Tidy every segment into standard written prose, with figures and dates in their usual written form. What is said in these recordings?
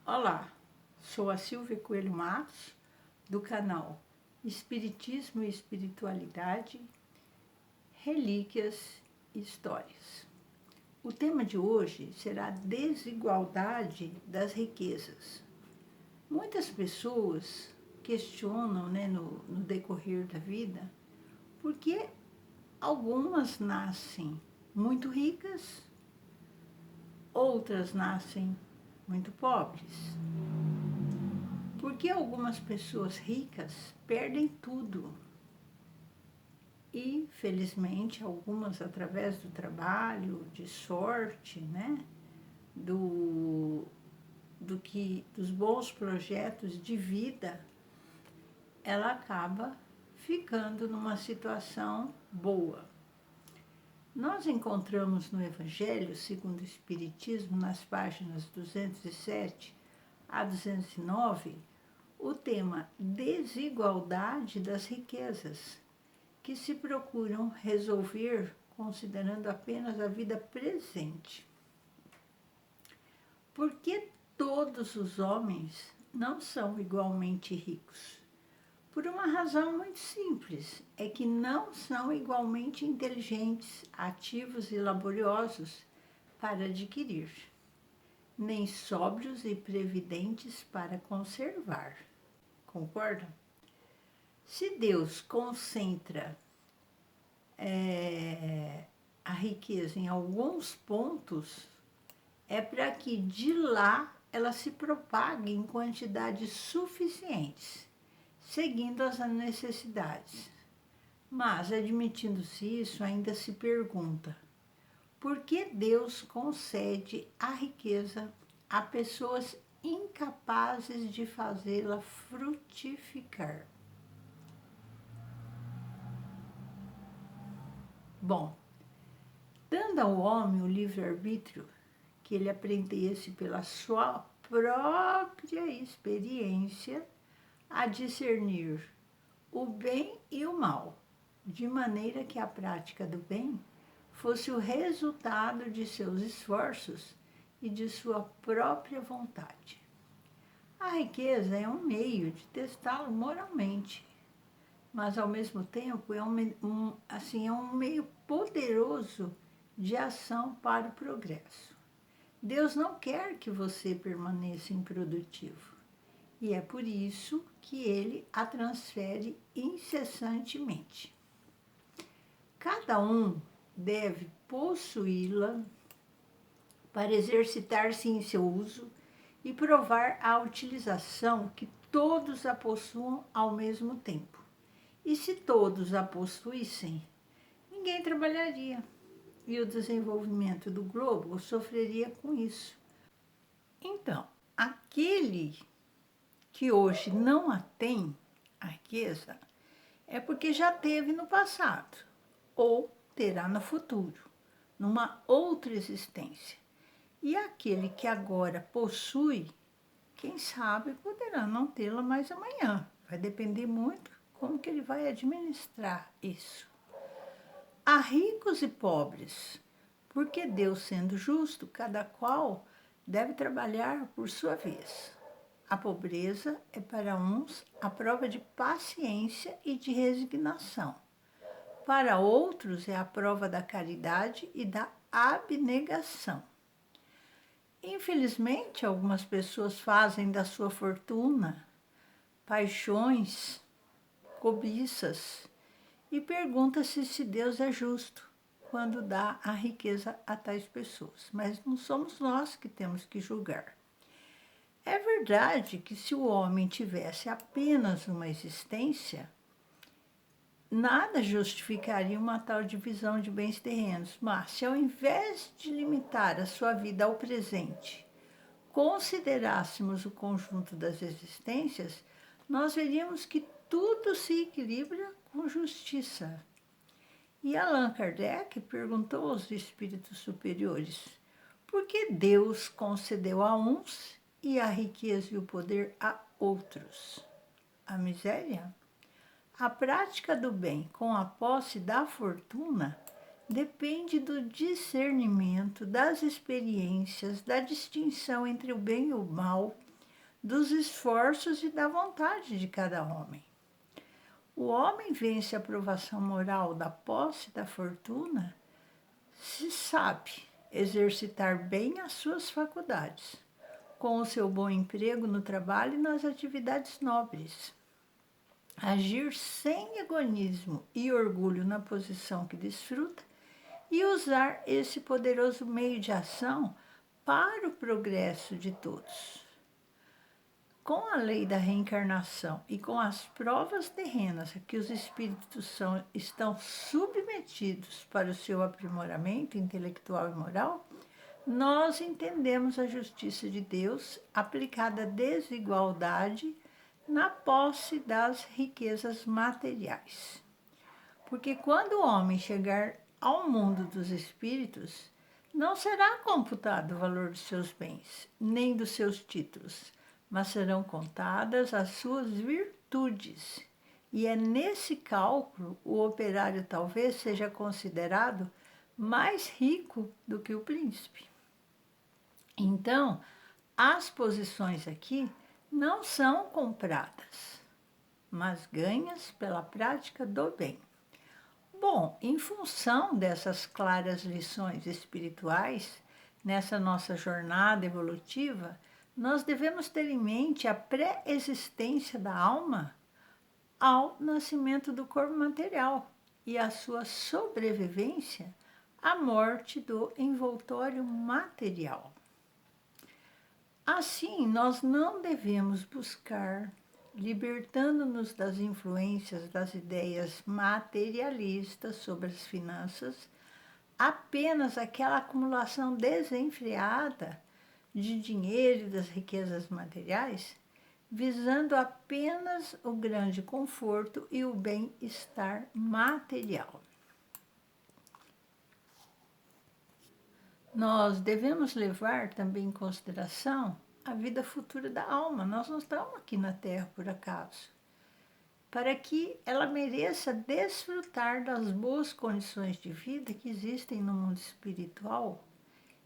Olá, sou a Silvia Coelho Matos, do canal Espiritismo e Espiritualidade, Relíquias e Histórias. O tema de hoje será a desigualdade das riquezas. Muitas pessoas questionam, no decorrer da vida, por que algumas nascem muito ricas, outras nascem muito pobres. Porque algumas pessoas ricas perdem tudo. E, felizmente, algumas através do trabalho, de sorte, dos bons projetos de vida, ela acaba ficando numa situação boa. Nós encontramos no Evangelho, segundo o Espiritismo, nas páginas 207 a 209, o tema desigualdade das riquezas, que se procuram resolver considerando apenas a vida presente. Porque todos os homens não são igualmente ricos? Por uma razão muito simples, é que não são igualmente inteligentes, ativos e laboriosos para adquirir, nem sóbrios e previdentes para conservar. Concordam? Se Deus concentra a riqueza em alguns pontos, é para que de lá ela se propague em quantidades suficientes, seguindo as necessidades. Mas, admitindo-se isso, ainda se pergunta: por que Deus concede a riqueza a pessoas incapazes de fazê-la frutificar? Bom, dando ao homem o livre-arbítrio, que ele aprendesse pela sua própria experiência a discernir o bem e o mal, de maneira que a prática do bem fosse o resultado de seus esforços e de sua própria vontade. A riqueza é um meio de testá-lo moralmente, mas ao mesmo tempo é um meio poderoso de ação para o progresso. Deus não quer que você permaneça improdutivo, e é por isso que Ele a transfere incessantemente. Cada um deve possuí-la para exercitar-se em seu uso e provar a utilização que todos a possuam ao mesmo tempo. E se todos a possuíssem, ninguém trabalharia e o desenvolvimento do globo sofreria com isso. Então, aquele que hoje não a tem, a riqueza, é porque já teve no passado ou terá no futuro, numa outra existência. E aquele que agora possui, quem sabe poderá não tê-la mais amanhã. Vai depender muito como que ele vai administrar isso. Há ricos e pobres, porque Deus, sendo justo, cada qual deve trabalhar por sua vez. A pobreza é para uns a prova de paciência e de resignação. Para outros é a prova da caridade e da abnegação. Infelizmente, algumas pessoas fazem da sua fortuna paixões, cobiças, e pergunta-se se Deus é justo quando dá a riqueza a tais pessoas. Mas não somos nós que temos que julgar. É verdade que se o homem tivesse apenas uma existência, nada justificaria uma tal divisão de bens terrenos. Mas se ao invés de limitar a sua vida ao presente, considerássemos o conjunto das existências, nós veríamos que tudo se equilibra com justiça. E Allan Kardec perguntou aos espíritos superiores: por que Deus concedeu a uns e a riqueza e o poder a outros? A miséria? A prática do bem com a posse da fortuna depende do discernimento, das experiências, da distinção entre o bem e o mal, dos esforços e da vontade de cada homem. O homem vence a aprovação moral da posse da fortuna se sabe exercitar bem as suas faculdades, com o seu bom emprego no trabalho e nas atividades nobres. Agir sem egoísmo e orgulho na posição que desfruta e usar esse poderoso meio de ação para o progresso de todos. Com a lei da reencarnação e com as provas terrenas a que os espíritos estão submetidos para o seu aprimoramento intelectual e moral, nós entendemos a justiça de Deus aplicada à desigualdade na posse das riquezas materiais. Porque quando o homem chegar ao mundo dos espíritos, não será computado o valor dos seus bens, nem dos seus títulos, mas serão contadas as suas virtudes. E é nesse cálculo o operário talvez seja considerado mais rico do que o príncipe. Então, as posições aqui não são compradas, mas ganhas pela prática do bem. Bom, em função dessas claras lições espirituais, nessa nossa jornada evolutiva, nós devemos ter em mente a pré-existência da alma ao nascimento do corpo material e a sua sobrevivência à morte do envoltório material. Assim, nós não devemos buscar, libertando-nos das influências das ideias materialistas sobre as finanças, apenas aquela acumulação desenfreada de dinheiro e das riquezas materiais, visando apenas o grande conforto e o bem-estar material. Nós devemos levar também em consideração a vida futura da alma. Nós não estamos aqui na Terra por acaso. Para que ela mereça desfrutar das boas condições de vida que existem no mundo espiritual.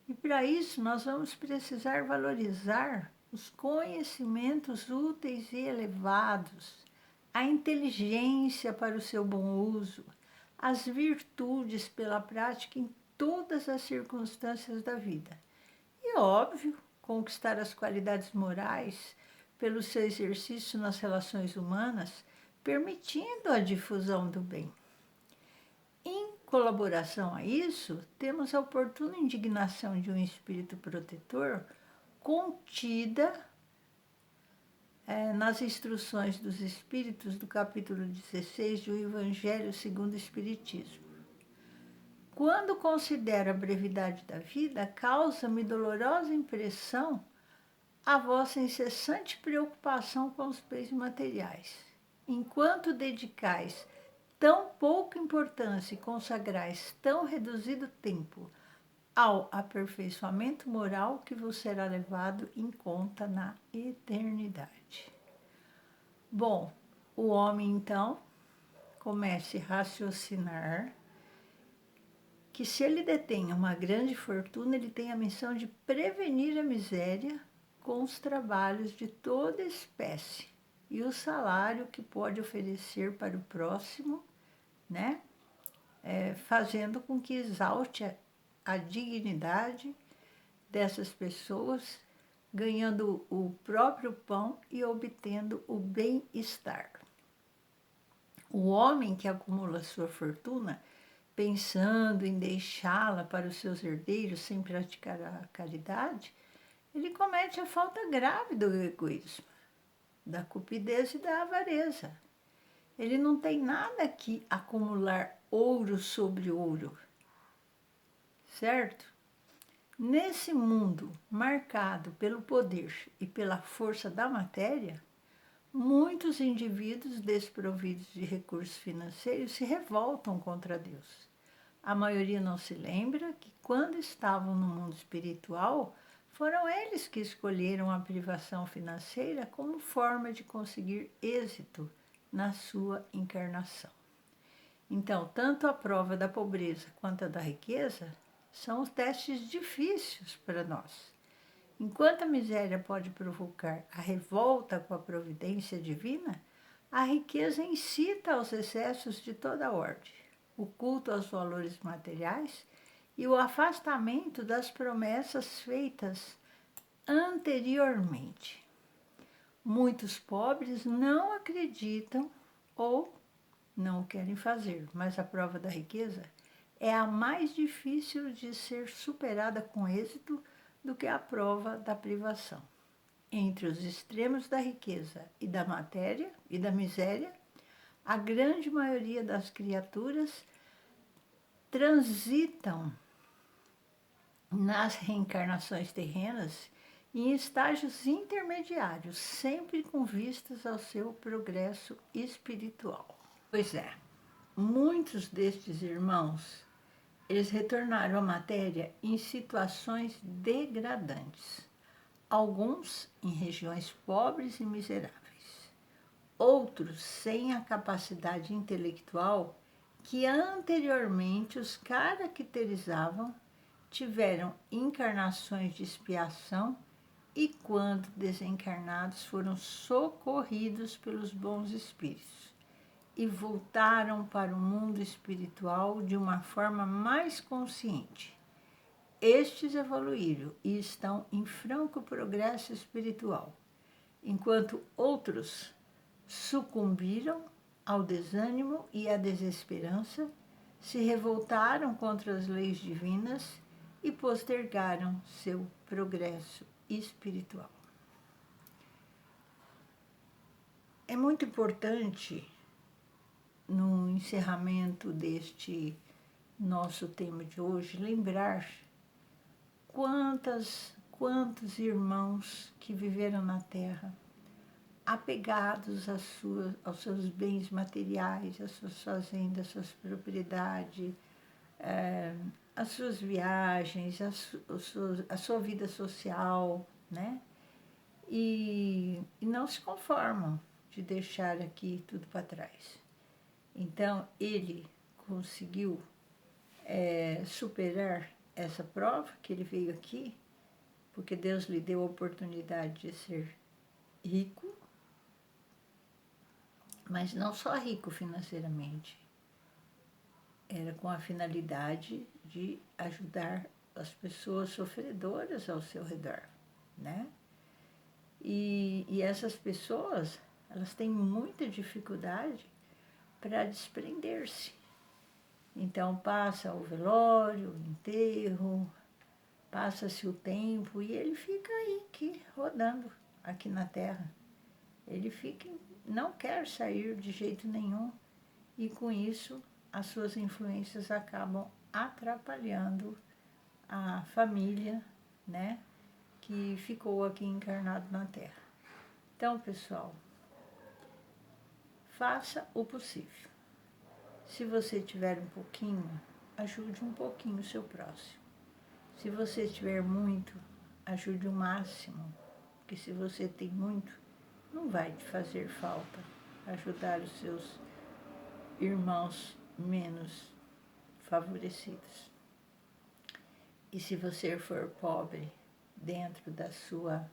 E para isso nós vamos precisar valorizar os conhecimentos úteis e elevados, a inteligência para o seu bom uso, as virtudes pela prática em todas as circunstâncias da vida. E, óbvio, conquistar as qualidades morais pelo seu exercício nas relações humanas, permitindo a difusão do bem. Em colaboração a isso, temos a oportuna indignação de um espírito protetor contida nas instruções dos espíritos do capítulo 16 do Evangelho segundo o Espiritismo. Quando considero a brevidade da vida, causa-me dolorosa impressão a vossa incessante preocupação com os bens materiais. Enquanto dedicais tão pouca importância e consagrais tão reduzido tempo ao aperfeiçoamento moral que vos será levado em conta na eternidade. Bom, o homem então comece a raciocinar que se ele detém uma grande fortuna, ele tem a missão de prevenir a miséria com os trabalhos de toda espécie e o salário que pode oferecer para o próximo, né? Fazendo com que exalte a dignidade dessas pessoas, ganhando o próprio pão e obtendo o bem-estar. O homem que acumula sua fortuna, pensando em deixá-la para os seus herdeiros sem praticar a caridade, ele comete a falta grave do egoísmo, da cupidez e da avareza. Ele não tem nada que acumular ouro sobre ouro, certo? Nesse mundo marcado pelo poder e pela força da matéria, muitos indivíduos desprovidos de recursos financeiros se revoltam contra Deus. A maioria não se lembra que, quando estavam no mundo espiritual, foram eles que escolheram a privação financeira como forma de conseguir êxito na sua encarnação. Então, tanto a prova da pobreza quanto a da riqueza são testes difíceis para nós. Enquanto a miséria pode provocar a revolta com a providência divina, a riqueza incita aos excessos de toda ordem, o culto aos valores materiais e o afastamento das promessas feitas anteriormente. Muitos pobres não acreditam ou não o querem fazer, mas a prova da riqueza é a mais difícil de ser superada com êxito do que a prova da privação. Entre os extremos da riqueza e da matéria e da miséria, a grande maioria das criaturas transitam nas reencarnações terrenas em estágios intermediários, sempre com vistas ao seu progresso espiritual. Pois é, muitos destes irmãos, eles retornaram à matéria em situações degradantes, alguns em regiões pobres e miseráveis, outros sem a capacidade intelectual que anteriormente os caracterizavam, tiveram encarnações de expiação e, quando desencarnados, foram socorridos pelos bons espíritos e voltaram para o mundo espiritual de uma forma mais consciente. Estes evoluíram e estão em franco progresso espiritual, enquanto outros sucumbiram ao desânimo e à desesperança, se revoltaram contra as leis divinas e postergaram seu progresso espiritual. É muito importante, no encerramento deste nosso tema de hoje, lembrar quantos irmãos que viveram na Terra, apegados aos seus bens materiais, às suas fazendas, às suas propriedades, às suas viagens, a sua vida social, né? E não se conformam de deixar aqui tudo para trás. Então, ele conseguiu superar essa prova, que ele veio aqui, porque Deus lhe deu a oportunidade de ser rico, mas não só rico financeiramente, era com a finalidade de ajudar as pessoas sofredoras ao seu redor, né? E essas pessoas, elas têm muita dificuldade para desprender-se. Então passa o velório, o enterro, passa-se o tempo e ele fica aí, aqui, rodando aqui na Terra. Ele não quer sair de jeito nenhum e com isso as suas influências acabam atrapalhando a família, né, que ficou aqui encarnado na Terra. Então, pessoal, faça o possível. Se você tiver um pouquinho, ajude um pouquinho o seu próximo. Se você tiver muito, ajude o máximo, porque se você tem muito, não vai te fazer falta ajudar os seus irmãos menos favorecidos. E se você for pobre dentro da sua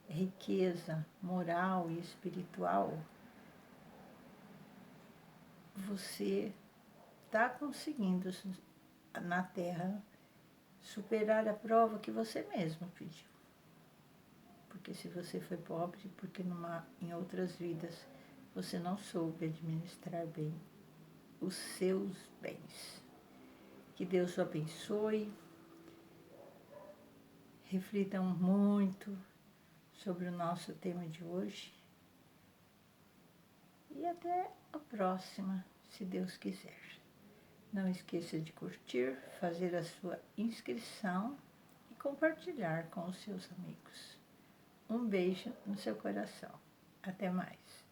riqueza moral e espiritual, você está conseguindo na Terra superar a prova que você mesmo pediu. Porque se você foi pobre, porque em outras vidas você não soube administrar bem os seus bens. Que Deus o abençoe. Reflitam muito sobre o nosso tema de hoje. E até a próxima, se Deus quiser. Não esqueça de curtir, fazer a sua inscrição e compartilhar com os seus amigos. Um beijo no seu coração. Até mais.